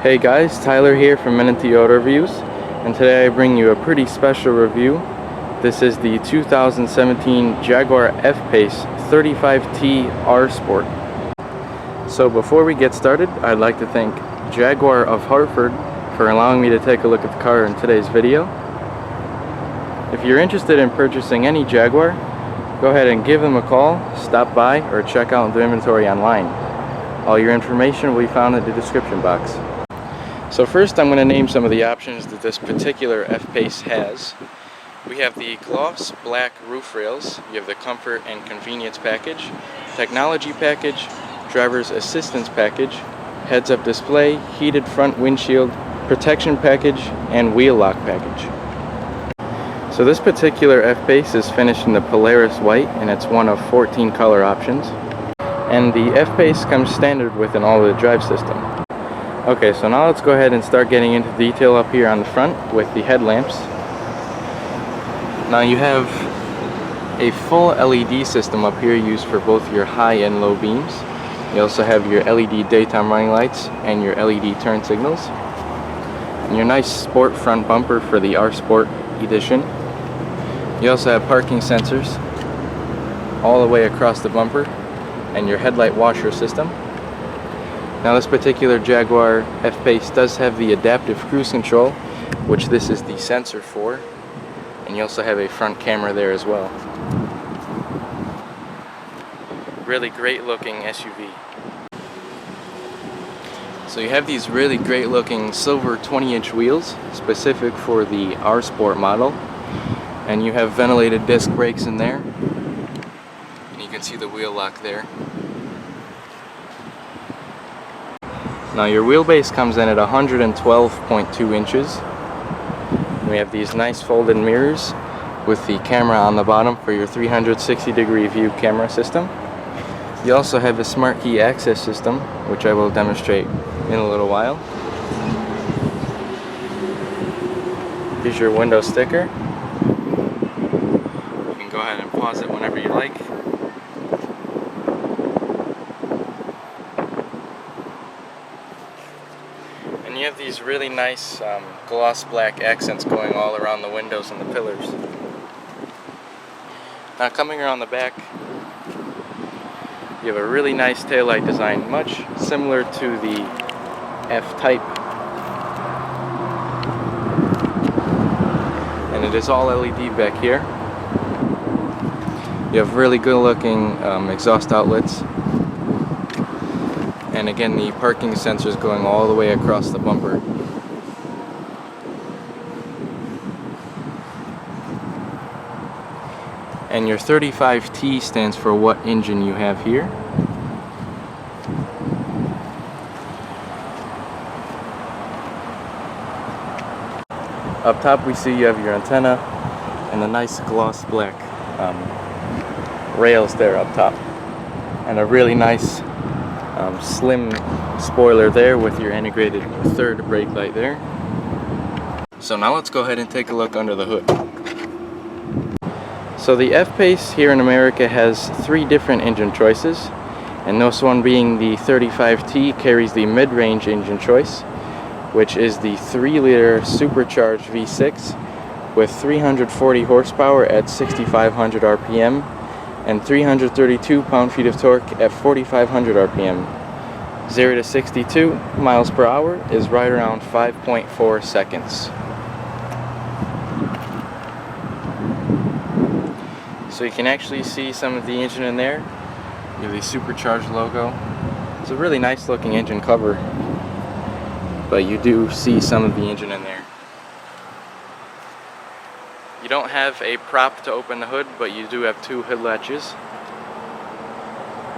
Hey guys, Tyler here from Menenti Auto Reviews, and today I bring you a pretty special review. This is the 2017 Jaguar F-Pace 35T R Sport. So before we get started, I'd like to thank Jaguar of Hartford for allowing me to take a look at the car in today's video. If you're interested in purchasing any Jaguar, go ahead and give them a call, stop by, or check out their inventory online. All your information will be found in the description box. So first I'm going to name some of the options that this particular F-Pace has. We have the gloss black roof rails, you have the comfort and convenience package, technology package, driver's assistance package, heads-up display, heated front windshield, protection package, and wheel lock package. So this particular F-Pace is finished in the Polaris white, and it's one of 14 color options. And the F-Pace comes standard with an all-wheel drive system. Okay, so now let's go ahead and start getting into detail up here on the front with the headlamps. Now you have a full LED system up here used for both your high and low beams. You also have your LED daytime running lights and your LED turn signals. And your nice sport front bumper for the R Sport edition. You also have parking sensors all the way across the bumper and your headlight washer system. Now this particular Jaguar F-Pace does have the adaptive cruise control, which this is the sensor for, and you also have a front camera there as well. Really great looking SUV. So you have these really great looking silver 20-inch wheels, specific for the R Sport model, and you have ventilated disc brakes in there, and you can see the wheel lock there. Now your wheelbase comes in at 112.2 inches. We have these nice folded mirrors with the camera on the bottom for your 360-degree view camera system. You also have a smart key access system, which I will demonstrate in a little while. Here's your window sticker. You can go ahead and pause it whenever you like. And you have these really nice gloss black accents going all around the windows and the pillars. Now coming around the back, you have a really nice taillight design, much similar to the F-Type. And it is all LED back here. You have really good looking exhaust outlets. And again, the parking sensors going all the way across the bumper. And your 35T stands for what engine you have here. Up top we see you have your antenna and the nice gloss black rails there up top. And a really nice slim spoiler there with your integrated third brake light there. So now let's go ahead and take a look under the hood. So the F-Pace here in America has 3 different engine choices, and this one being the 35T carries the mid-range engine choice, which is the 3-liter supercharged V6 with 340 horsepower at 6,500 RPM and 332 pound-feet of torque at 4,500 RPM. 0 to 62 miles per hour is right around 5.4 seconds. So you can actually see some of the engine in there. You have the supercharged logo. It's a really nice looking engine cover, but you do see some of the engine in there. You don't have a prop to open the hood, but you do have 2 hood latches.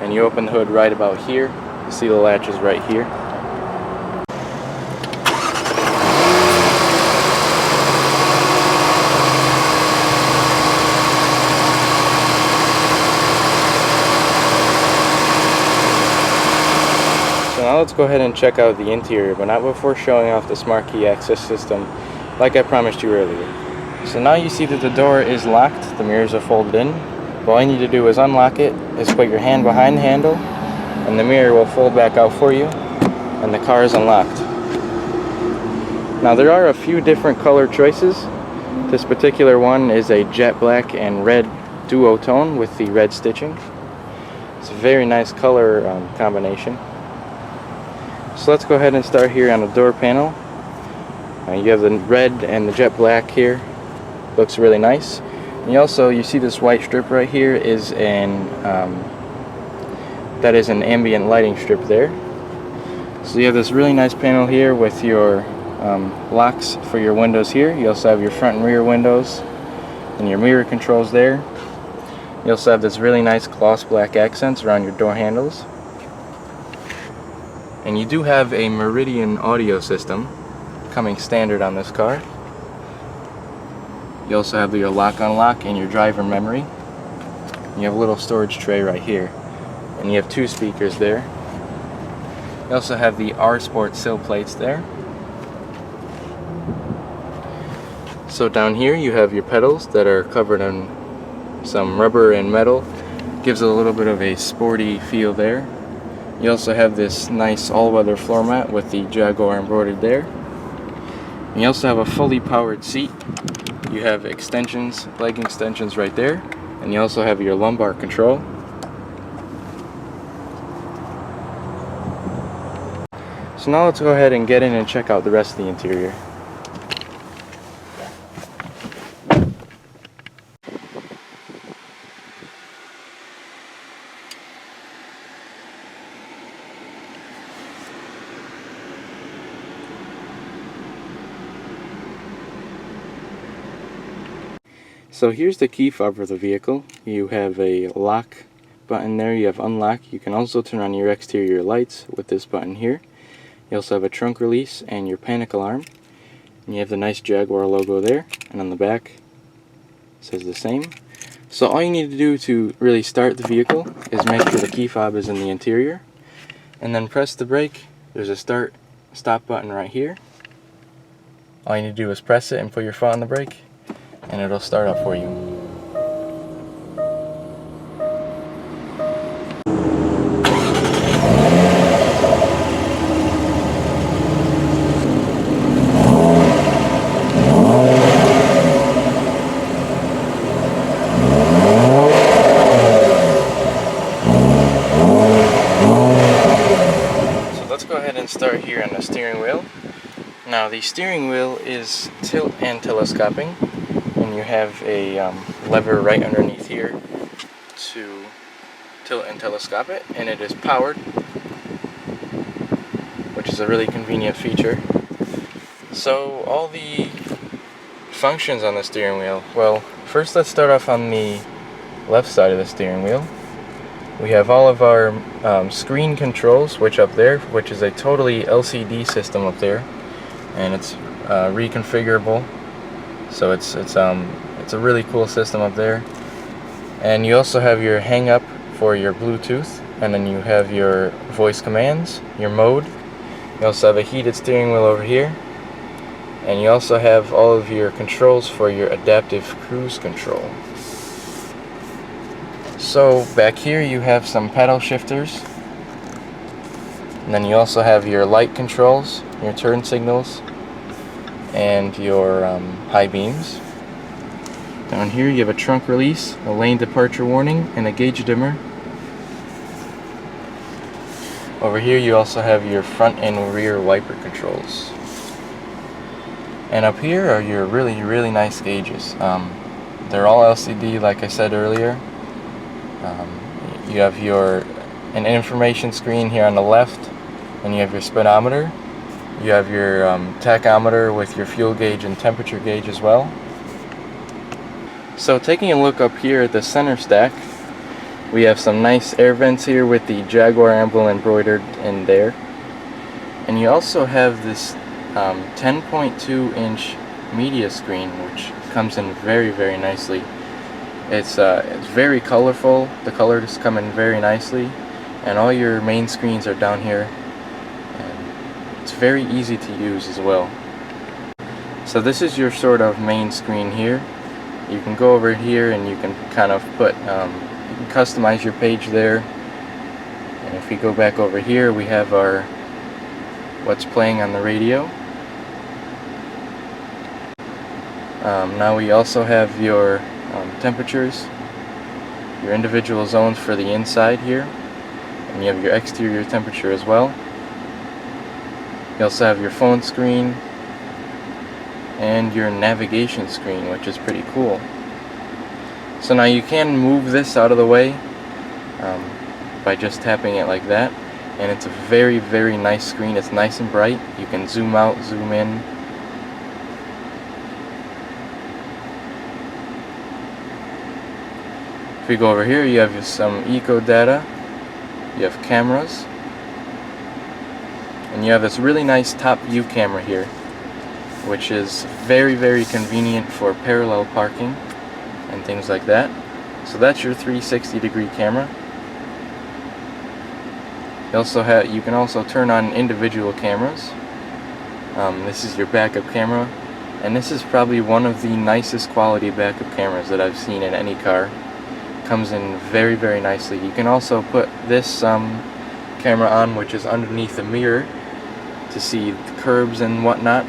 And you open the hood right about here. You see the latches right here. So now let's go ahead and check out the interior, but not before showing off the smart key access system like I promised you earlier. So now you see that the door is locked, the mirrors are folded in. All you need to do is unlock it, is put your hand behind the handle, and the mirror will fold back out for you, and the car is unlocked. Now there are a few different color choices. This particular one is a jet black and red duotone with the red stitching. It's a very nice color combination. So let's go ahead and start here on the door panel. You have the red and the jet black here. Looks really nice. And you see this white strip right here is that is an ambient lighting strip there. So you have this really nice panel here with your locks for your windows here. You also have your front and rear windows and your mirror controls there. You also have this really nice gloss black accents around your door handles. And you do have a Meridian audio system coming standard on this car. You also have your lock unlock and your driver memory. You have a little storage tray right here. And you have 2 speakers there. You also have the R Sport sill plates there. So down here you have your pedals that are covered in some rubber and metal. Gives it a little bit of a sporty feel there. You also have this nice all-weather floor mat with the Jaguar embroidered there. And you also have a fully powered seat. You have extensions, leg extensions right there. And you also have your lumbar control. So now let's go ahead and get in and check out the rest of the interior. So here's the key fob for the vehicle. You have a lock button there, you have unlock. You can also turn on your exterior lights with this button here. You also have a trunk release and your panic alarm. And you have the nice Jaguar logo there, and on the back it says the same. So all you need to do to really start the vehicle is make sure the key fob is in the interior, and then press the brake. There's a stop button right here. All you need to do is press it and put your foot on the brake, and it'll start up for you. So let's go ahead and start here on the steering wheel. Now the steering wheel is tilt and telescoping. And you have a lever right underneath here to tilt and telescope it, and it is powered, which is a really convenient feature. So all the functions on the steering wheel, well, first let's start off on the left side of the steering wheel. We have all of our screen controls, which up there, which is a totally LCD system up there, and it's reconfigurable. So it's a really cool system up there. And you also have your hang up for your Bluetooth, and then you have your voice commands, your mode. You also have a heated steering wheel over here, and you also have all of your controls for your adaptive cruise control. So back here you have some pedal shifters, and then you also have your light controls, your turn signals, and your high beams. Down here you have a trunk release, a lane departure warning, and a gauge dimmer. Over here you also have your front and rear wiper controls. And up here are your really nice gauges. They're all LCD, like I said earlier. You have an information screen here on the left, and you have your speedometer. You have your tachometer with your fuel gauge and temperature gauge as well. So taking a look up here at the center stack, we have some nice air vents here with the Jaguar emblem embroidered in there. And you also have this 10.2-inch media screen, which comes in very nicely. It's very colorful. The colors come in very nicely, and all your main screens are down here. It's very easy to use as well. So this is your sort of main screen here. You can go over here and you can kind of put, you can customize your page there. And if we go back over here, we have our what's playing on the radio. Now we also have your temperatures, your individual zones for the inside here, and you have your exterior temperature as well. You also have your phone screen and your navigation screen, which is pretty cool. So now you can move this out of the way by just tapping it like that, and it's a very, very nice screen. It's nice and bright. You can zoom out, zoom in. If we go over here, you have some eco data, you have cameras, and you have this really nice top view camera here, which is very, very convenient for parallel parking and things like that. So that's your 360-degree camera. You can also turn on individual cameras. This is your backup camera, and this is probably one of the nicest quality backup cameras that I've seen in any car. Comes in very, very nicely. You can also put this camera on, which is underneath the mirror, to see the curbs and whatnot.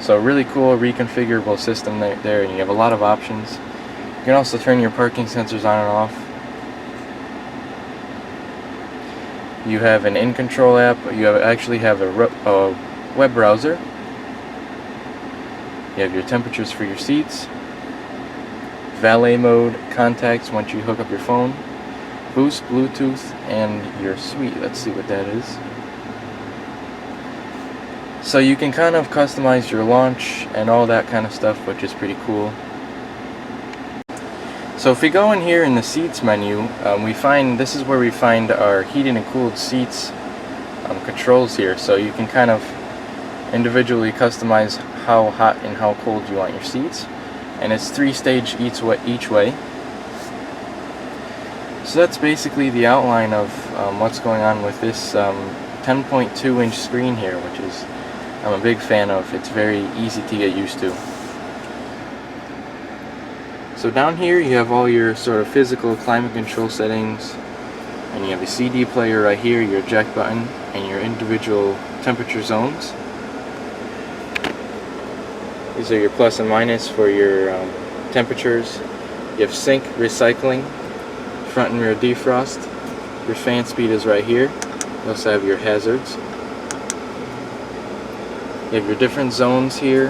So a really cool reconfigurable system there, and you have a lot of options. You can also turn your parking sensors on and off. You have an in-control app. You actually have a web browser. You have your temperatures for your seats, valet mode, contacts once you hook up your phone, boost, Bluetooth, and your suite. Let's see what that is. So you can kind of customize your launch and all that kind of stuff, which is pretty cool. So if we go in here in the seats menu, this is where we find our heated and cooled seats controls here. So you can kind of individually customize how hot and how cold you want your seats, and it's 3-stage each way. So that's basically the outline of what's going on with this 10.2-inch screen here, which is I'm a big fan of. It's very easy to get used to. So down here you have all your sort of physical climate control settings, and you have a CD player right here, your eject button, and your individual temperature zones. These are your plus and minus for your temperatures. You have sync, recycling, front and rear defrost. Your fan speed is right here. You also have your hazards. You have your different zones here,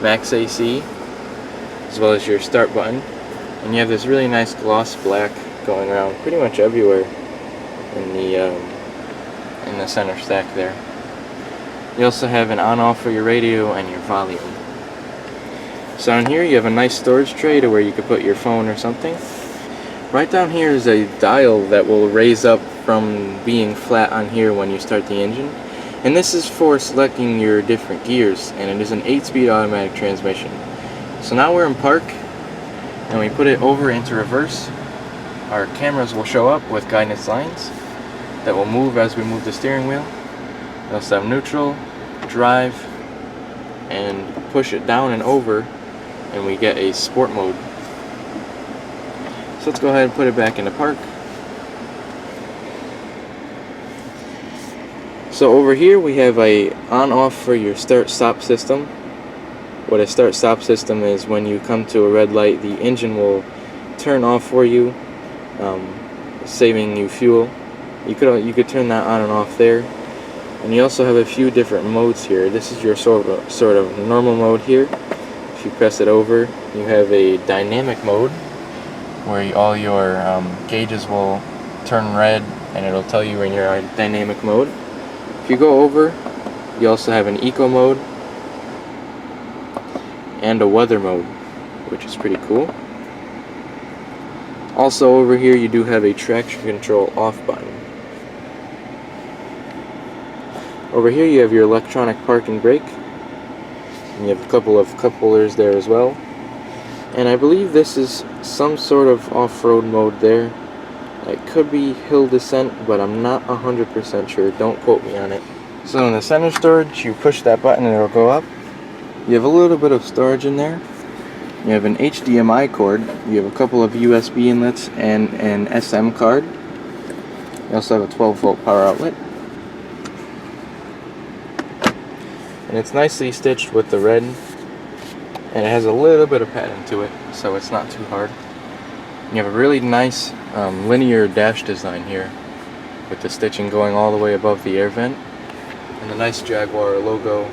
max AC, as well as your start button. And you have this really nice gloss black going around pretty much everywhere in the center stack there. You also have an on-off for your radio and your volume. So down here you have a nice storage tray to where you could put your phone or something. Right down here is a dial that will raise up from being flat on here when you start the engine. And this is for selecting your different gears, and it is an 8-speed automatic transmission. So now we're in park, and we put it over into reverse. Our cameras will show up with guidance lines that will move as we move the steering wheel. We also have neutral, drive, and push it down and over, and we get a sport mode. So let's go ahead and put it back into park. So over here we have a on-off for your start-stop system. What a start-stop system is, when you come to a red light, the engine will turn off for you, saving you fuel. You could turn that on and off there. And you also have a few different modes here. This is your sort of normal mode here. If you press it over, you have a dynamic mode where all your gauges will turn red, and it'll tell you when you're in dynamic mode. If you go over, you also have an eco mode and a weather mode, which is pretty cool. Also over here you do have a traction control off button. Over here you have your electronic parking brake, and you have a couple of cup holders there as well. And I believe this is some sort of off-road mode there. It could be hill descent, but I'm not 100% sure. Don't quote me on it. So in the center storage, you push that button and it'll go up. You have a little bit of storage in there. You have an HDMI cord. You have a couple of USB inlets and an SM card. You also have a 12-volt power outlet. and it's nicely stitched with the red, and it has a little bit of padding to it, so it's not too hard. You have a really nice linear dash design here, with the stitching going all the way above the air vent, and the nice Jaguar logo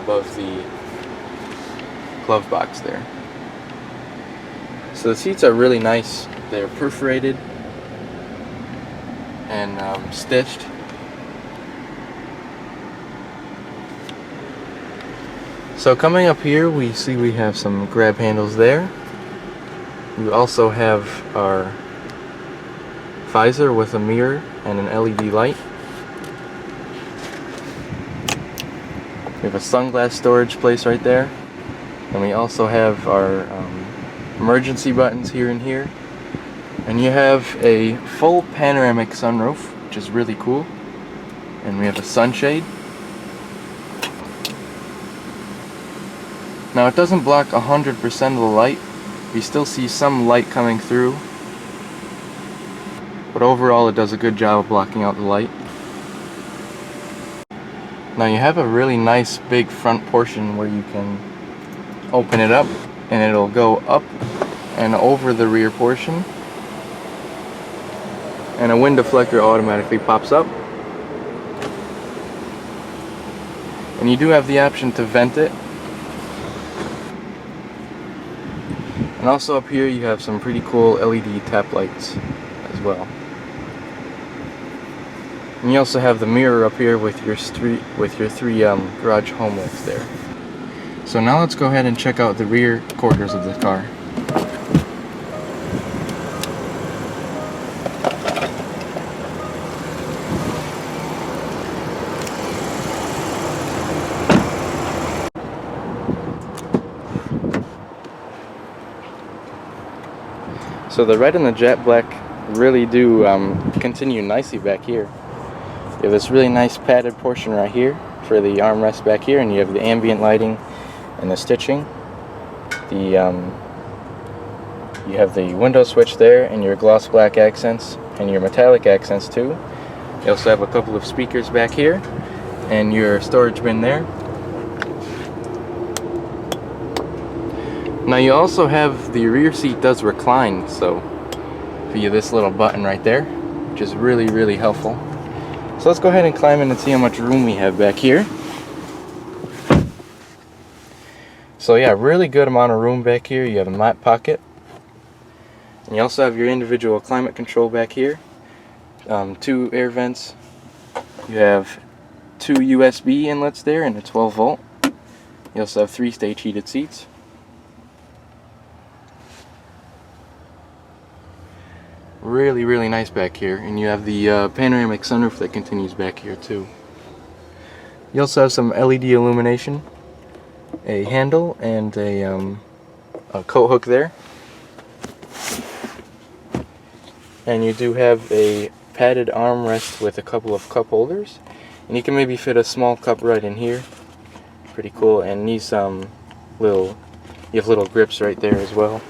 above the glove box there. So the seats are really nice. They're perforated and stitched. So coming up here, we have some grab handles there. We also have our visor with a mirror and an LED light. We have a sunglass storage place right there. And we also have our emergency buttons here and here. And you have a full panoramic sunroof, which is really cool. And we have a sunshade. Now it doesn't block 100% of the light. We still see some light coming through. But overall it does a good job of blocking out the light. Now you have a really nice big front portion where you can open it up and it'll go up and over the rear portion. And a wind deflector automatically pops up. And you do have the option to vent it. And also up here you have some pretty cool LED tap lights as well. And you also have the mirror up here with your three garage home lights there. So now let's go ahead and check out the rear quarters of the car. So the red and the jet black really do continue nicely back here. You have this really nice padded portion right here for the armrest back here, and you have the ambient lighting and the stitching. You have the window switch there and your gloss black accents and your metallic accents too. You also have a couple of speakers back here and your storage bin there. Now you also have the rear seat does recline, so via this little button right there, which is really helpful. So let's go ahead and climb in and see how much room we have back here. So yeah, really good amount of room back here. You have a mat pocket. And you also have your individual climate control back here. 2 air vents. You have 2 USB inlets there and a 12 volt. You also have 3 stage heated seats. Really nice back here, and you have the panoramic sunroof that continues back here too. You also have some LED illumination, a handle, and a coat hook there. And you do have a padded armrest with a couple of cup holders, and you can maybe fit a small cup right in here. Pretty cool. And these you have little grips right there as well.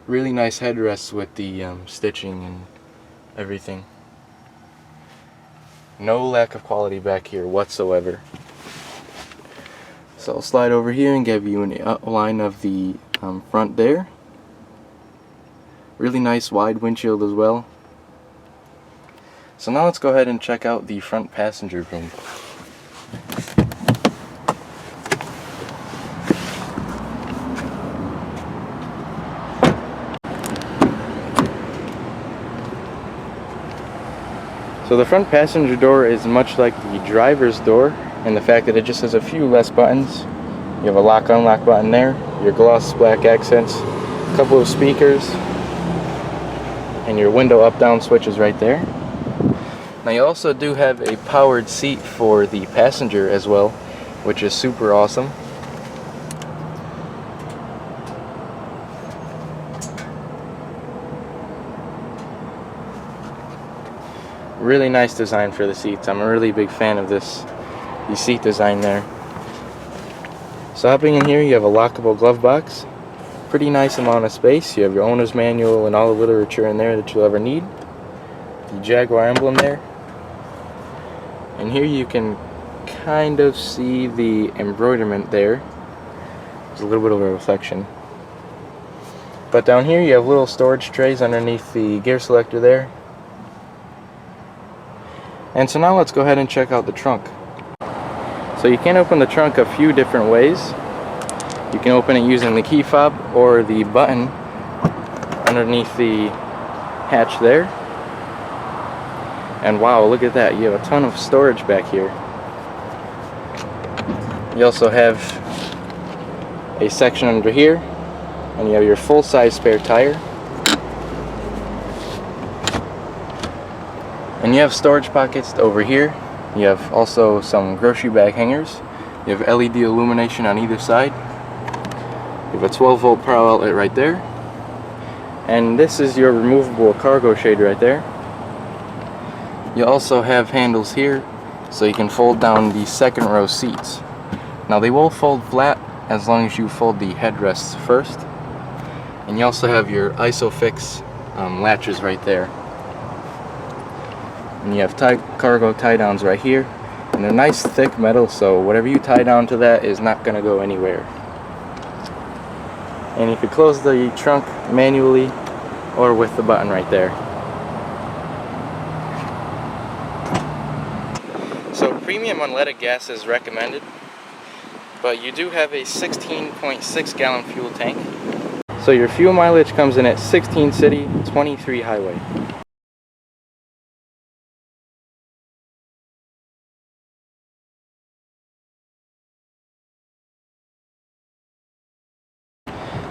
Really nice headrests with the stitching and everything. No lack of quality back here whatsoever. So I'll slide over here and give you an outline of the front there. Really nice wide windshield as well. So now let's go ahead and check out the front passenger room. So the front passenger door is much like the driver's door in the fact that it just has a few less buttons. You have a lock-unlock button there, your gloss black accents, a couple of speakers, and your window up-down switches right there. Now you also do have a powered seat for the passenger as well, which is super awesome. Really nice design for the seats. I'm a really big fan of the seat design there. So hopping in here, you have a lockable glove box. Pretty nice amount of space. You have your owner's manual and all the literature in there that you'll ever need. The Jaguar emblem there. And here you can kind of see the embroiderment there. There's a little bit of a reflection. But down here you have little storage trays underneath the gear selector there. And so now let's go ahead and check out the trunk. So you can open the trunk a few different ways. You can open it using the key fob or the button underneath the hatch there. And wow, look at that, you have a ton of storage back here. You also have a section under here, and you have your full-size spare tire. And you have storage pockets over here. You have also some grocery bag hangers. You have LED illumination on either side. You have a 12-volt power outlet right there. And this is your removable cargo shade right there. You also have handles here, so you can fold down the second row seats. Now they will fold flat as long as you fold the headrests first. And you also have your ISOFIX latches right there. And you have cargo tie downs right here. And they're nice thick metal, so whatever you tie down to that is not going to go anywhere. And you can close the trunk manually or with the button right there. So premium unleaded gas is recommended, but you do have a 16.6 gallon fuel tank. So your fuel mileage comes in at 16 city, 23 highway.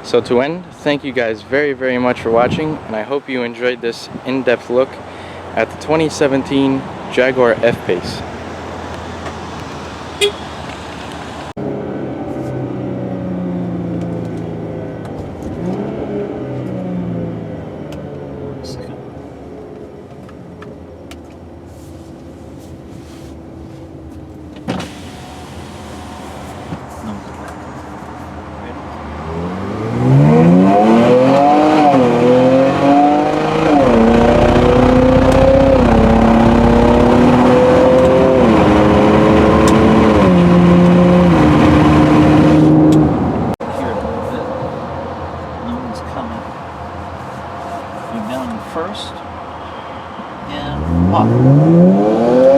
So to end, thank you guys very much for watching, and I hope you enjoyed this in-depth look at the 2017 Jaguar F-Pace. First and up.